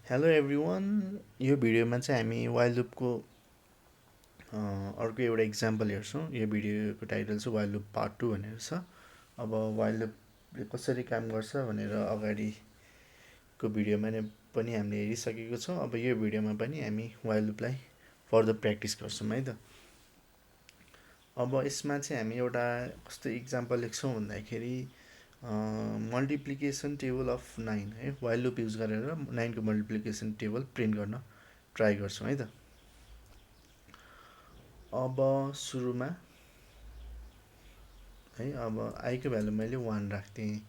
Hello everyone. यो भिडियोमा चाहिँ हामी वाइल लुपको अर्को एउटा इक्जाम्पल हेर्छौँ। यो भिडियोको टाइटल चाहिँ वाइल लुप पार्ट 2 भनेर छ। अब वाइल लुपले कसरी काम गर्छ भनेर अगाडिको भिडियोमा नै पनि हामीले हेरिसकेको छौँ। अब यो भिडियोमा पनि हामी वाइल लुपलाई फर्दर प्र्याक्टिस गर्छौँ है त। अब यसमा चाहिँ हामी एउटा कस्तो इक्जाम्पल लेख्छौँ भन्दाखेरि मल्टिप्लिकेसन टेबल अफ 9 है, वाइल लुप युज गरेर 9 को मल्टिप्लिकेसन टेबल प्रिन्ट गर्न ट्राई गर्छौँ है त। अब सुरुमा है, अब आईको भ्यालु मैले 1 राख्थेँ।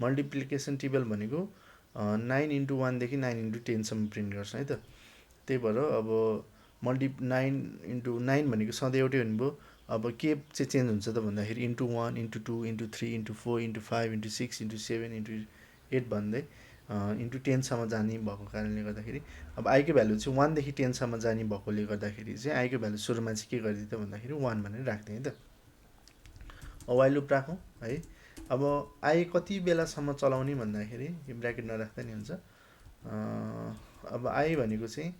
मल्टिप्लिकेसन टेबल भनेको 9 इन्टु 1 देखि 9 इन्टु 10 सम्म प्रिन्ट गर्छ है त। त्यही भएर अब 9 इन्टु 9 भनेको सधैँ एउटै हुने भयो। अब के चाहिँ चेन्ज हुन्छ त भन्दाखेरि into 1 into 2 into 3 into 4 into 5 into 6 into 7 into 8 भन्दै इन्टु 10 सम्म जाने भएको कारणले गर्दाखेरि अब आईको भ्यालु चाहिँ 1 देखि 10 सम्म जाने भएकोले गर्दाखेरि चाहिँ आईको भ्यालु सुरुमा चाहिँ के गरिदिए त भन्दाखेरि 1 भनेर राख्थेँ है त। वाइल लुप राखौँ है। अब आई कति बेलासम्म चलाउने भन्दाखेरि यो ब्राकेट नराख्दा नि हुन्छ। अब आई भनेको चाहिँ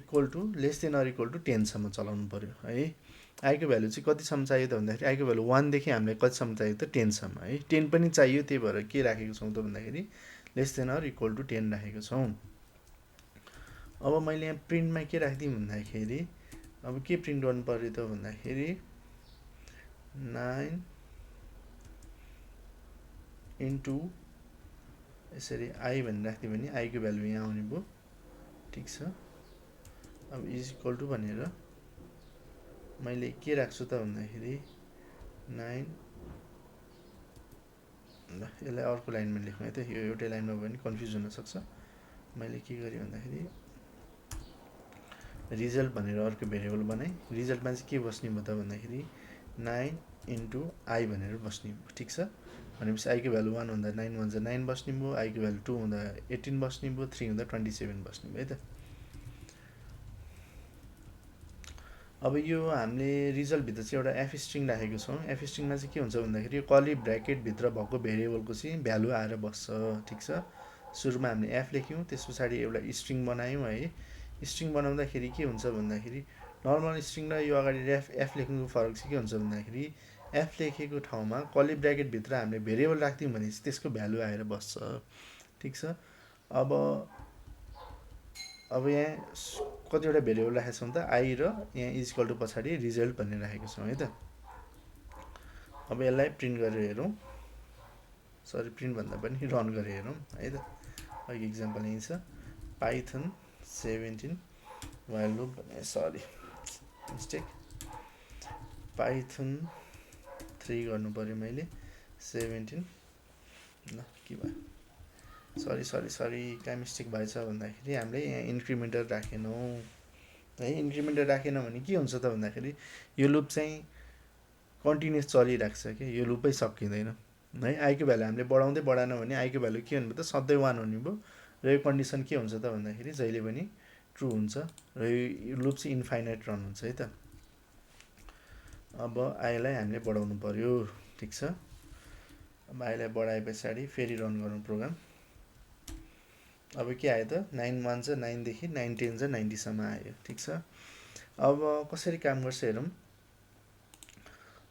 equal to less than or equal to 10 सम्म चलाउनु पऱ्यो है। आईको भ्यालु चाहिँ कतिसम्म चाहियो त भन्दाखेरि आईको भ्यालु 1 देखि हामीलाई कतिसम्म चाहियो त 10 सम्म है। 10 पनि चाहियो, त्यही भएर के राखेको छौँ त भन्दाखेरि less than or equal to 10 राखेको छौँ। अब मैले यहाँ प्रिन्टमा के राखिदिउँ भन्दाखेरि अब के प्रिन्ट गर्नु पर्यो त भन्दाखेरि 9 इन्टु यसरी आई भनेर राखिदियो भने आईको भ्यालु यहाँ आउने भयो। ठिक छ। अब इज इक्वल टु भनेर मैले के राख्छु त भन्दाखेरि 9, ल यसलाई अर्को लाइनमा लेख्नु है त, यो एउटै लाइनमा भयो भने कन्फ्युज हुनसक्छ। मैले के गरेँ भन्दाखेरि रिजल्ट भनेर अर्को भेरिएबल बनाएँ। रिजल्टमा चाहिँ के बस्ने भयो त भन्दाखेरि 9 इन्टु आई भनेर बस्ने भयो। ठिक छ। भनेपछि आईको भ्यालु 1 हुँदा 9 1 जा 9 बस्ने भयो, आईको भ्यालु 2 हुँदा 18 बस्ने भयो, 3 हुँदा 27 बस्ने भयो है त। अब यो हामीले रिजल्टभित्र चाहिँ एउटा एफ स्ट्रिङ राखेको छौँ। एफ स्ट्रिङमा चाहिँ के हुन्छ भन्दाखेरि यो कर्ली ब्र्याकेटभित्र भएको भेरिएबलको चाहिँ भ्यालु आएर बस्छ। ठिक छ। सुरुमा हामीले एफ लेख्यौँ, त्यस पछाडि एउटा स्ट्रिङ बनायौँ है। स्ट्रिङ बनाउँदाखेरि के हुन्छ भन्दाखेरि नर्मल स्ट्रिङ र यो अगाडि एफ लेख्नुको फरक चाहिँ के हुन्छ भन्दाखेरि एफ लेखेको ठाउँमा कर्ली ब्र्याकेटभित्र हामीले भेरिएबल राख्दियौँ भने चाहिँ त्यसको भ्यालु आएर बस्छ। ठिक छ। अब यहाँ कतिवटा भेरिएबल राखेको छौँ त आई र यहाँ इजिकल टु पछाडि रिजल्ट भनेर राखेको छौँ है त। अब यसलाई प्रिन्ट गरेर हेरौँ, सरी प्रिन्ट भन्दा पनि रन गरेर हेरौँ है त। अघि इक्जाम्पल यहीँ छ, पाइथन 17 वाइल लुप भने सरी मिस्टेक, पाइथन 3 गर्नु पऱ्यो मैले 17। ल के भयो, सरी कहाँ मिस्टेक भएछ भन्दाखेरि हामीले यहाँ इन्क्रिमेन्टर राखेनौँ है। इन्क्रिमेन्टर राखेन भने के हुन्छ त भन्दाखेरि यो लुप चाहिँ कन्टिन्युस चलिरहेको छ कि यो लुपै सकिँदैन है। आईको भ्यालु हामीले बढाउँदै बढाएन भने आईको भ्यालु के हुने भयो त सधैँ 1 हुने भयो। र यो कन्डिसन के हुन्छ त भन्दाखेरि जहिले पनि ट्रु हुन्छ र यो लुप चाहिँ इन्फाइनाइट रन हुन्छ है त। अब आईलाई हामीले बढाउनु पर्यो। ठिक छ। अब आईलाई बढाए पछाडि फेरि रन गरौँ प्रोग्राम। अब के आयो त 9 1 जा 9 देखि 9 10 जा 90 सम्म आयो। ठिक छ। अब कसरी काम गर्छ हेरौँ।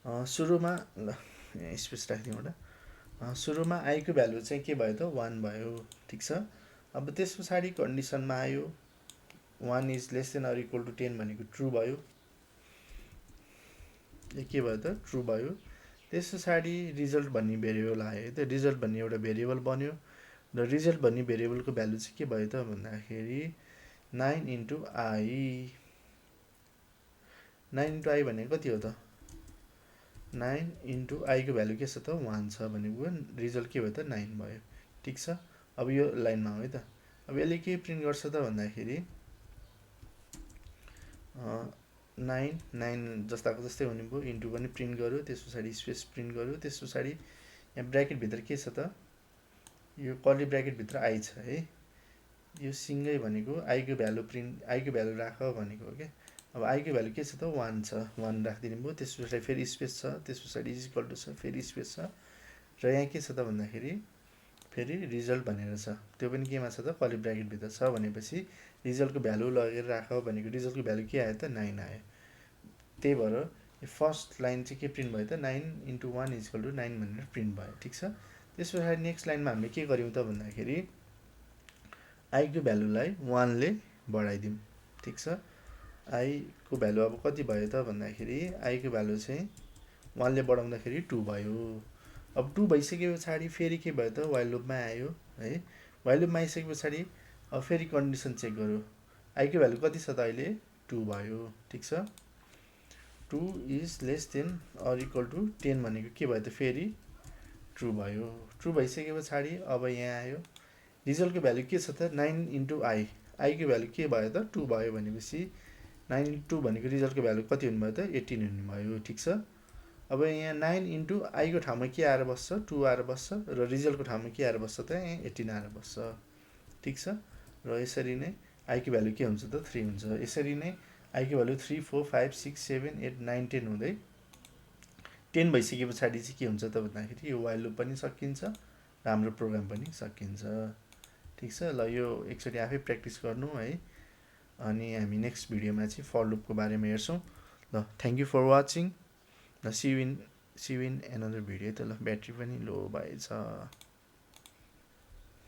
सुरुमा ल यहाँ स्पेस राखिदिउँ एउटा। सुरुमा आईको भ्यालु चाहिँ के भयो त 1 भयो। ठिक छ। अब त्यस पछाडि कन्डिसनमा आयो 1 is less than or equal to 10 भनेको ट्रु भयो। यो के भयो त ट्रु भयो। त्यस पछाडि रिजल्ट भन्ने भेरिएबल आयो है त। रिजल्ट भन्ने एउटा भेरिएबल बन्यो र रिजल्ट भन्ने भेरिएबलको भ्यालु चाहिँ के भयो त भन्दाखेरि 9 इन्टु आई। 9 इन्टु आई भनेको कति हो त 9 इन्टु आईको भ्यालु के छ त 1 छ भनेको रिजल्ट के भयो त 9 भयो। ठिक छ। अब यो लाइनमा हो है त। अब यसले के प्रिन्ट गर्छ त भन्दाखेरि 9 9 जस्ताको जस्तै हुने भयो, इन्टु पनि प्रिन्ट गर्यो, त्यस पछाडि स्पेस प्रिन्ट गर्यो, त्यस पछाडि यहाँ ब्र्याकेटभित्र के छ त यो कर्ली ब्र्याकेटभित्र आई छ है। यो सिङ्गै भनेको आईको भ्यालु प्रिन्ट आईको भ्यालु राख भनेको हो क्या। अब आईको भ्यालु के छ त 1 छ, 1 राखिदिनु भयो। त्यस पछाडि फेरि स्पेस छ, त्यस पछाडि इक्वल टु छ, फेरि स्पेस छ र यहाँ के छ त भन्दाखेरि फेरि रिजल्ट भनेर छ, त्यो पनि केमा छ त कर्ली ब्राकेटभित्र छ भनेपछि रिजल्टको भ्यालु लगेर राख भनेको रिजल्टको भ्यालु के आयो त 9 आयो। त्यही भएर फर्स्ट लाइन चाहिँ के प्रिन्ट भयो त 9 × 1 = 9 भनेर प्रिन्ट भयो। ठिक छ। त्यस पछाडि नेक्स्ट लाइनमा हामीले के गर्यौँ त भन्दाखेरि आईको भ्यालुलाई 1 ले बढाइदिउँ। ठिक छ। आईको भ्यालु अब कति भयो त भन्दाखेरि आईको भ्यालु चाहिँ 1 ले बढाउँदाखेरि 2 भयो। अब 2 भइसके पछाडि फेरि के भयो त वाइल लुपमा आयो है। वाइल लुपमा आइसके पछाडि अब फेरि कन्डिसन चेक गरौँ। आईको भ्यालु कति छ त अहिले 2 भयो। ठिक छ। 2 = ≤ 10 भनेको के भयो त फेरि ट्रु भयो। ट्रु भइसके पछाडि अब यहाँ आयो रिजल्टको भ्यालु के छ त 9 × I। आईको भ्यालु के भयो त 2 भयो भनेपछि 9 × 2 भनेको रिजल्टको भ्यालु कति हुनुभयो त 18 हुनुभयो। ठिक छ। अब यहाँ 9 × I को ठाउँमा के आएर बस्छ 2 आएर बस्छ र रिजल्टको ठाउँमा के आएर बस्छ त यहाँ 18 आएर बस्छ। ठिक छ। र यसरी नै I को भ्यालु के हुन्छ त 3 हुन्छ। यसरी नै I को भ्यालु 3 4 5 6 7 8 9 10 हुँदै 10 भइसके पछाडि चाहिँ के हुन्छ त भन्दाखेरि यो वाइल लुप पनि सकिन्छ र हाम्रो प्रोग्राम पनि सकिन्छ। ठिक छ। ल यो एकचोटि आफै प्र्याक्टिस गर्नु है। अनि हामी नेक्स्ट भिडियोमा चाहिँ फर लुपको बारेमा हेर्छौँ। ल थ्याङ्क यू फर वाचिङ। ल see you in another video. त ल ब्याट्री पनि लो भएछ।